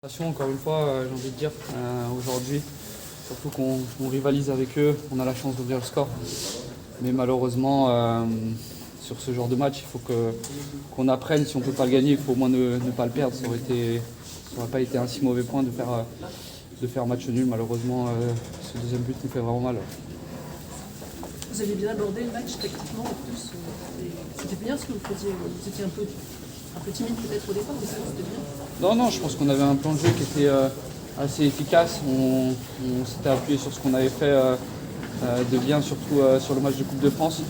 Encore une fois, j'ai envie de dire, aujourd'hui, surtout qu'on rivalise avec eux, on a la chance d'ouvrir le score. Mais malheureusement, sur ce genre de match, il faut qu'on apprenne. Si on ne peut pas le gagner, il faut au moins ne pas le perdre. Ça n'aurait pas été un si mauvais point de faire match nul. Malheureusement, ce deuxième but nous fait vraiment mal. Vous avez bien abordé le match techniquement en plus. C'était bien ce que vous faisiez. Vous étiez un peu timide peut-être au départ, mais c'était bien. Non, je pense qu'on avait un plan de jeu qui était assez efficace. On s'était appuyé sur ce qu'on avait fait de bien, surtout sur le match de Coupe de France.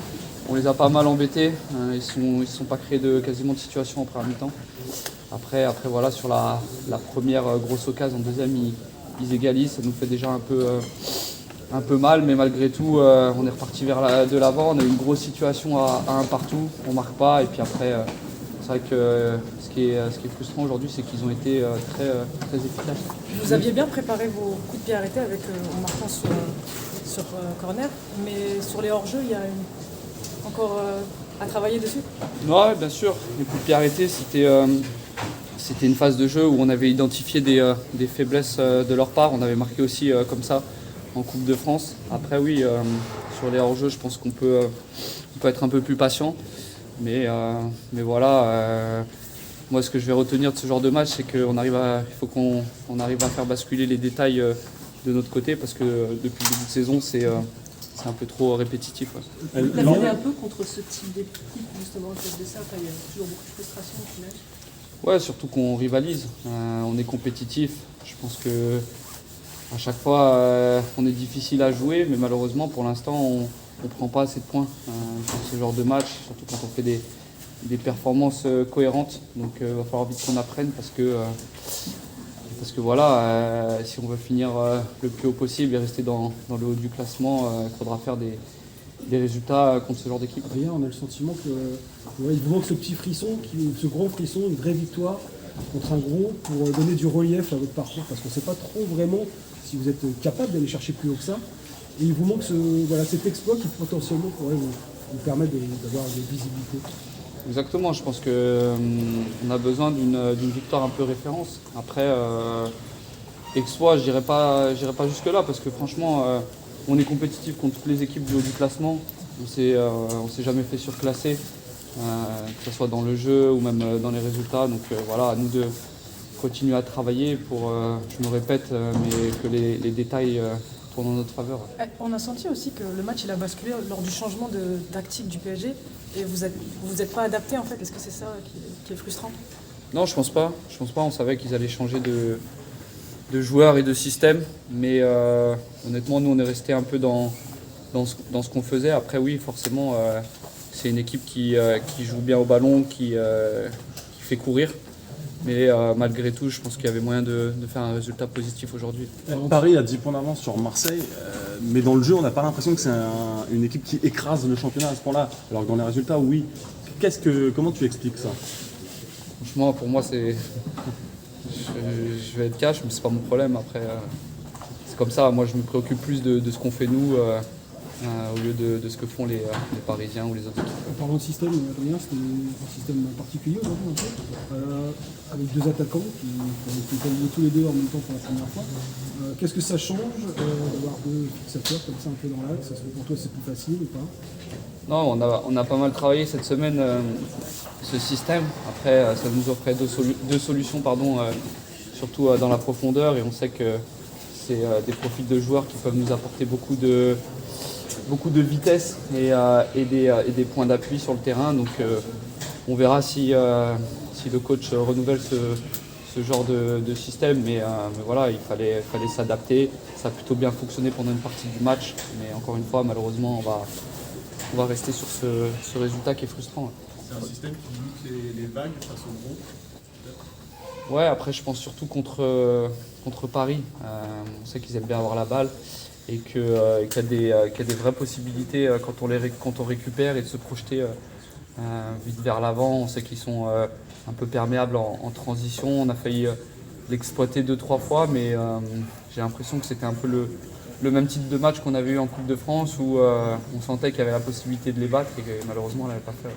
On les a pas mal embêtés. Ils ne se sont pas créés quasiment de situation en première mi-temps. Après voilà, sur la première grosse occasion, en deuxième, ils égalisent. Ça nous fait déjà un peu mal, mais malgré tout, on est reparti de l'avant. On a eu une grosse situation à un partout. On ne marque pas. Et puis après, c'est vrai que ce qui est frustrant aujourd'hui, c'est qu'ils ont été très efficaces. Vous aviez bien préparé vos coups de pied arrêtés en marquant sur corner, mais sur les hors-jeux, il y a encore à travailler dessus. Oui, bien sûr. Les coups de pied arrêtés, c'était une phase de jeu où on avait identifié des faiblesses de leur part. On avait marqué aussi comme ça en Coupe de France. Après, oui, sur les hors-jeux, je pense qu'on peut être un peu plus patient. Mais voilà, moi ce que je vais retenir de ce genre de match, c'est qu'il faut qu'on arrive à faire basculer les détails de notre côté, parce que depuis le début de saison, c'est un peu trop répétitif. Ouais. Vous l'avez un peu contre ce type d'équipe, justement, à cause de ça. Il y a toujours beaucoup de frustration au final. Ouais, surtout qu'on rivalise, on est compétitif. Je pense que à chaque fois, on est difficile à jouer, mais malheureusement, pour l'instant, on ne prend pas assez de points sur ce genre de match, surtout quand on fait des performances cohérentes. Donc il va falloir vite qu'on apprenne, parce que voilà, si on veut finir le plus haut possible et rester dans le haut du classement, il faudra faire des résultats contre ce genre d'équipe. Rien, on a le sentiment que il vous manque ce petit frisson, ce gros frisson, une vraie victoire contre un gros, pour donner du relief à votre parcours, parce qu'on ne sait pas trop vraiment si vous êtes capable d'aller chercher plus haut que ça. Et il vous manque cet exploit qui potentiellement pourrait vous permettre d'avoir de visibilité. Exactement, je pense qu'on a besoin d'une victoire un peu référence. Après, exploit, je n'irai pas jusque-là, parce que franchement, on est compétitif contre toutes les équipes du haut du classement. On s'est jamais fait surclasser, que ce soit dans le jeu ou même dans les résultats. Donc voilà, à nous de continuer à travailler pour, je me répète, mais que les détails tournent en notre faveur. On a senti aussi que le match il a basculé lors du changement de tactique du PSG, et vous êtes pas adapté en fait. Est-ce que c'est ça qui est frustrant? Non, je pense pas. On savait qu'ils allaient changer de joueurs et de système, mais honnêtement, nous on est resté un peu dans ce qu'on faisait. Après, oui, forcément, c'est une équipe qui joue bien au ballon, qui fait courir. Mais malgré tout, je pense qu'il y avait moyen de faire un résultat positif aujourd'hui. Paris a 10 points d'avance sur Marseille, mais dans le jeu, on n'a pas l'impression que c'est une équipe qui écrase le championnat à ce point-là. Alors que dans les résultats, oui. Comment tu expliques ça? Franchement, pour moi, je vais être cash, mais c'est pas mon problème. Après, c'est comme ça. Moi, je me préoccupe plus de ce qu'on fait nous, au lieu de ce que font les Parisiens ou les autres équipes. En parlant de système, Adrien, c'était un système particulier aujourd'hui, un peu, avec deux attaquants qui ont joué tous les deux en même temps pour la première fois. Qu'est-ce que ça change d'avoir deux fixateurs comme ça un peu dans l'axe? Est-ce que pour toi c'est plus facile ou pas? Non, on a pas mal travaillé cette semaine ce système. Après, ça nous offrait deux solutions, surtout dans la profondeur, et on sait que c'est des profils de joueurs qui peuvent nous apporter beaucoup de vitesse et des points d'appui sur le terrain. Donc on verra si le coach renouvelle ce genre de système, mais voilà, il fallait s'adapter. Ça a plutôt bien fonctionné pendant une partie du match, mais encore une fois, malheureusement, on va rester sur ce résultat qui est frustrant. C'est un système qui limite les vagues face au gros. Ouais, après je pense surtout contre Paris. On sait qu'ils aiment bien avoir la balle, et qu'il y a des vraies possibilités quand on récupère, et de se projeter vite vers l'avant. On sait qu'ils sont un peu perméables en transition. On a failli l'exploiter 2-3 fois, mais j'ai l'impression que c'était un peu le même type de match qu'on avait eu en Coupe de France, où on sentait qu'il y avait la possibilité de les battre, et que malheureusement on ne l'avait pas fait.